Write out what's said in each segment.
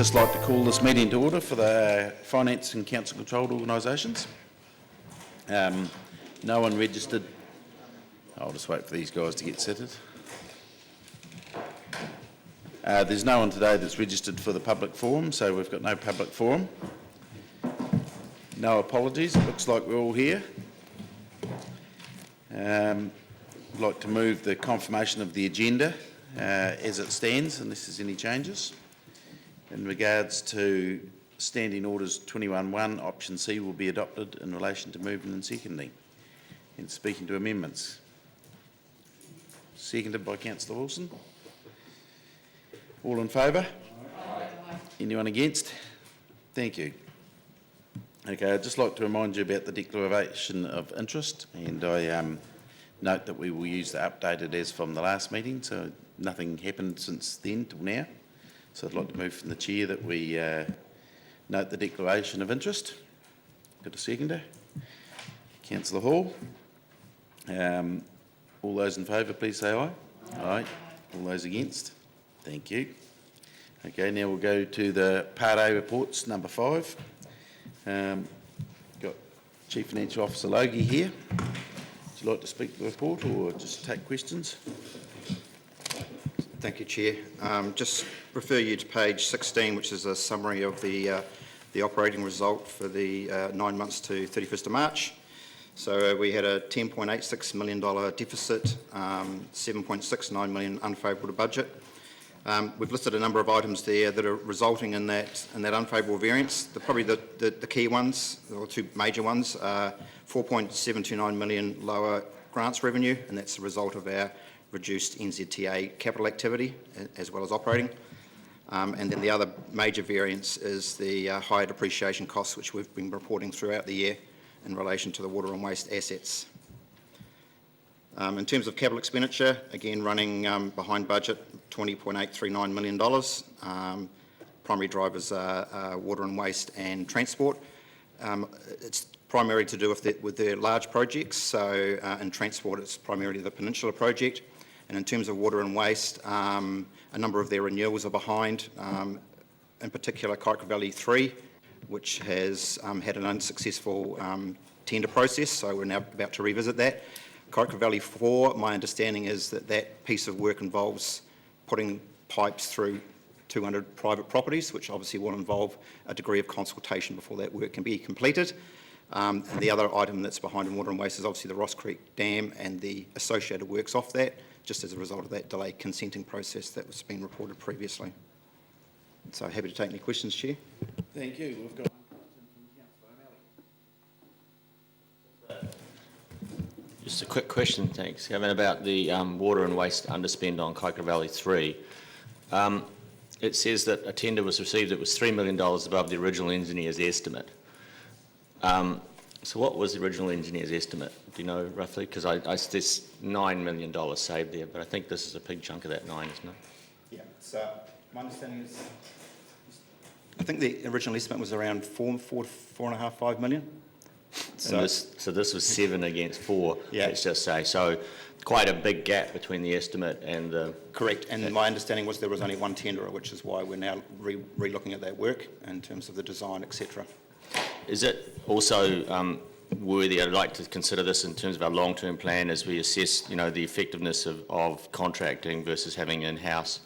just like to call this meeting to order for the Finance and Council Controlled Organisations. No one registered. I'll just wait for these guys to get seated. There's no one today that's registered for the public forum, so we've got no public forum. No apologies, it looks like we're all here. I'd like to move the confirmation of the agenda as it stands, unless there's any changes. In regards to Standing Orders 21.1, Option C will be adopted in relation to movement and seconding. And speaking to amendments. Seconded by Councillor Wilson. All in favour? Aye. Anyone against? Thank you. Okay, I'd just like to remind you about the declaration of interest, and I note that we will use the updated as from the last meeting, so nothing happened since then till now. So I'd like to move from the chair that we note the declaration of interest. Got a seconder? Councillor Hall. All those in favour, please say aye. Aye. All those against? Thank you. Okay, now we'll go to the Part A reports, number 5. Got Chief Financial Officer Logie here. Would you like to speak to the report or just take questions? Thank you, Chair. Just refer you to page 16, which is a summary of the operating result for the 9 months to 31st of March. So we had a $10.86 million deficit, $7.69 million unfavourable to budget. We've listed a number of items there that are resulting in that unfavourable variance. Probably the key ones, or two major ones, are $4.729 million lower grants revenue, and that's the result of our reduced NZTA capital activity as well as operating. And then the other major variance is the higher depreciation costs, which we've been reporting throughout the year in relation to the water and waste assets. In terms of capital expenditure, again running behind budget, $20.839 million. Primary drivers are water and waste and transport. It's primarily to do with their large projects, so in transport it's primarily the Peninsula project. And in terms of water and waste, a number of their renewals are behind, in particular Kaikoura Valley 3, which has had an unsuccessful tender process, so we're now about to revisit that. Kaikoura Valley 4, my understanding is that piece of work involves putting pipes through 200 private properties, which obviously will involve a degree of consultation before that work can be completed. And the other item that's behind in water and waste is obviously the Ross Creek Dam and the associated works off that, just as a result of that delayed consenting process that was being reported previously. So happy to take any questions, Chair. Thank you. We've got just a quick question, thanks, Kevin, about the water and waste underspend on Kaikoura Valley 3. It says that a tender was received that was $3 million above the original engineer's estimate. So what was the original engineer's estimate? Do you know roughly? Because there's $9 million saved there, but I think this is a big chunk of that 9, isn't it? Yeah, so my understanding is, I think the original estimate was around $4.5 million. So this was 7 against 4, yeah. Let's just say. So quite a big gap between the estimate and the... Correct, and my understanding was there was only one tenderer, which is why we're now re-looking at that work in terms of the design, etc. Is it also worthy, I'd like to consider this in terms of our long-term plan as we assess, the effectiveness of contracting versus having in-house.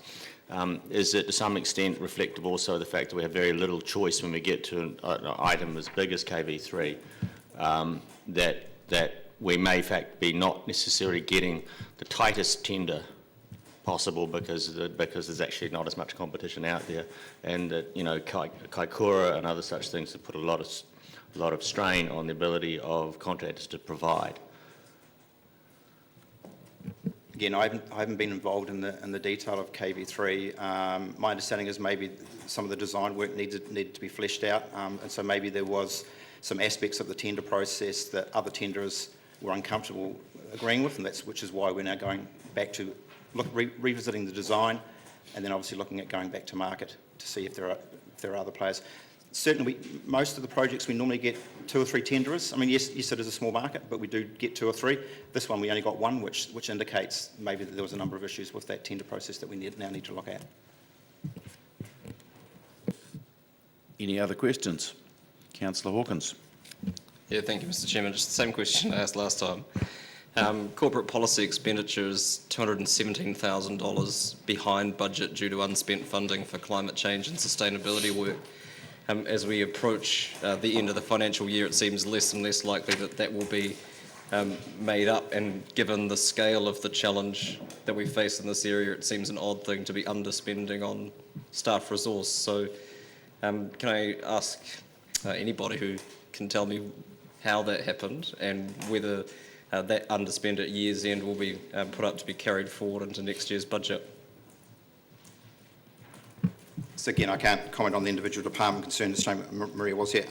Is it to some extent reflective also of the fact that we have very little choice when we get to an item as big as KV3, that we may in fact be not necessarily getting the tightest tender possible because there's actually not as much competition out there, and that Kaikoura and other such things have put a lot of strain on the ability of contractors to provide. Again, I haven't been involved in the detail of KV3. My understanding is maybe some of the design work needed to be fleshed out, and so maybe there was some aspects of the tender process that other tenderers were uncomfortable agreeing with, and which is why we're now going back to revisiting the design, and then obviously looking at going back to market to see if there are other players. Certainly, most of the projects we normally get 2 or 3 tenderers. I mean, yes, it is a small market, but we do get 2 or 3. This one we only got 1, which indicates maybe that there was a number of issues with that tender process that we now need to look at. Any other questions? Councillor Hawkins. Yeah, thank you, Mr. Chairman. Just the same question I asked last time. Corporate policy expenditure is $217,000 behind budget due to unspent funding for climate change and sustainability work. As we approach the end of the financial year, it seems less and less likely that that will be made up, and given the scale of the challenge that we face in this area, it seems an odd thing to be underspending on staff resource. So can I ask anybody who can tell me how that happened and whether that underspend at year's end will be put up to be carried forward into next year's budget? So again, I can't comment on the individual department concerned, the same Maria was here.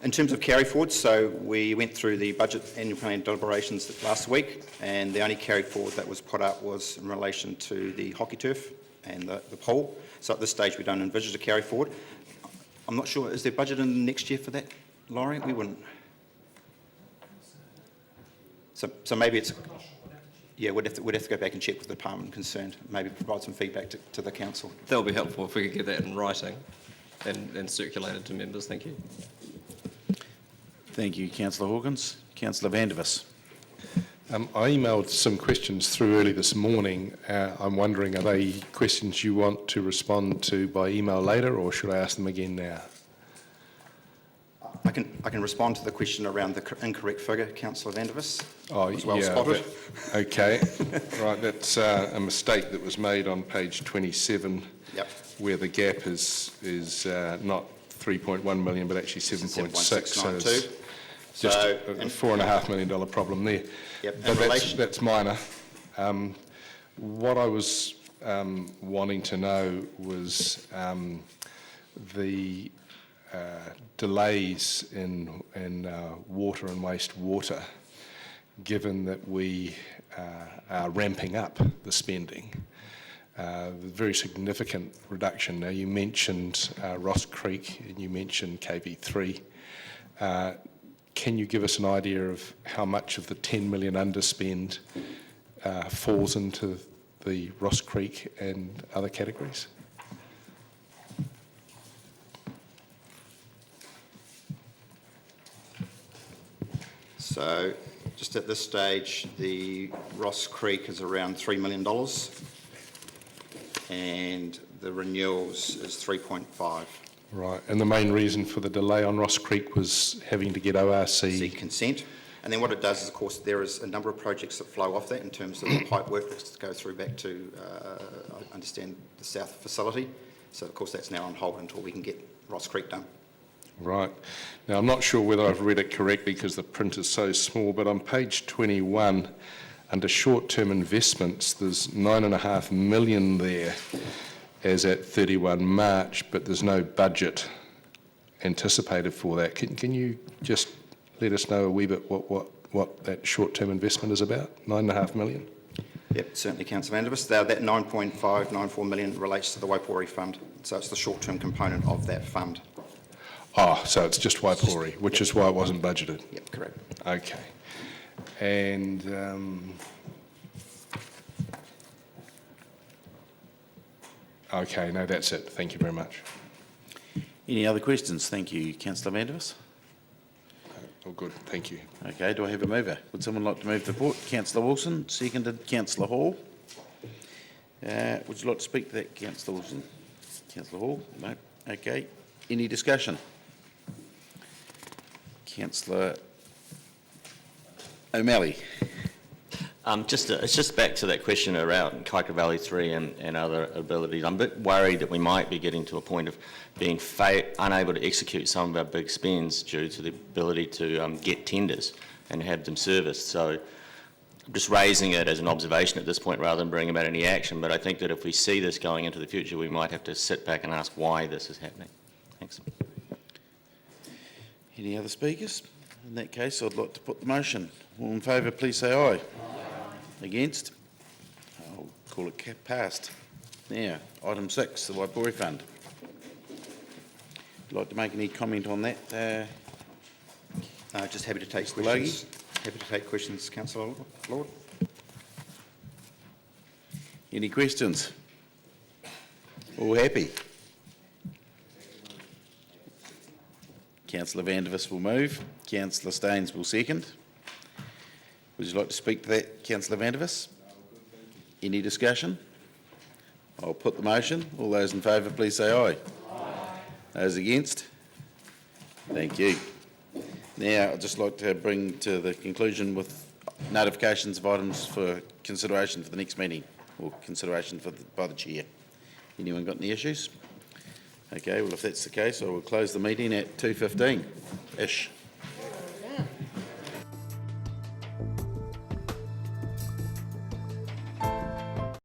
In terms of carry forward, so we went through the budget annual plan deliberations last week, and the only carry forward that was put up was in relation to the hockey turf and the pool. So at this stage, we don't envisage a carry forward. I'm not sure, is there budget in next year for that, Laurie? We wouldn't. So maybe it's, yeah, we'd have to go back and check with the department concerned, maybe provide some feedback to the council. That would be helpful if we could get that in writing and circulated to members. Thank you. Thank you, Councillor Hawkins. Councillor Vandervis. I emailed some questions through early this morning. I'm wondering, are they questions you want to respond to by email later, or should I ask them again now? I can respond to the question around the incorrect figure, Councillor Vandervis. Oh, was well yeah, spotted. Okay, right, that's a mistake that was made on page 27, Yep. where the gap is not 3.1 million, but actually 7.6. So it's just a $4.5 million problem there. Yep. But that's minor. What I was wanting to know was the delays in water and wastewater, given that we are ramping up the spending. Very significant reduction. Now, you mentioned Ross Creek and you mentioned KV3. Can you give us an idea of how much of the 10 million underspend falls into the Ross Creek and other categories? So just at this stage, the Ross Creek is around $3 million and the renewals is 3.5. Right, and the main reason for the delay on Ross Creek was having to get ORC... Seek consent. And then what it does is, of course, there is a number of projects that flow off that in terms of the pipe work that go through back to, I understand, the south facility. So, of course, that's now on hold until we can get Ross Creek done. Right. Now, I'm not sure whether I've read it correctly because the print is so small, but on page 21, under short-term investments, there's $9.5 million there as at 31 March, but there's no budget anticipated for that. Can you just let us know a wee bit what that short-term investment is about, $9.5 million? Yep, certainly, Councillor Vandervis. That 9.594 million relates to the Waipori Fund, so it's the short-term component of that fund. Oh, so it's just Waipori, which is why it wasn't budgeted? Yep, correct. Okay. And... okay, no, that's it. Thank you very much. Any other questions? Thank you, Councillor Vandervis. All good, thank you. Okay, do I have a mover? Would someone like to move the report? Councillor Wilson, seconded Councillor Hall. Would you like to speak to that, Councillor Wilson? Councillor Hall? No. Okay. Any discussion? Councillor O'Malley. It's just back to that question around Kaika Valley 3 and other abilities. I'm a bit worried that we might be getting to a point of being unable to execute some of our big spends due to the ability to get tenders and have them serviced. So I'm just raising it as an observation at this point rather than bringing about any action, but I think that if we see this going into the future, we might have to sit back and ask why this is happening. Thanks. Any other speakers? In that case, I'd like to put the motion. All in favour, please say aye. Against? I'll call it passed. Now, item 6, the Waipori Fund. Would you like to make any comment on that? Just happy to take Mr. questions. Happy to take questions, Councillor Lord. Any questions? All happy? Councillor Vandervis will move. Councillor Staines will second. Would you like to speak to that, Councillor Vandervis? Any discussion? I'll put the motion. All those in favour, please say aye. Those against? Thank you. Now, I'd just like to bring to the conclusion with notifications of items for consideration for the next meeting, or consideration by the Chair. Anyone got any issues? Okay, well, if that's the case, I will close the meeting at 2:15-ish.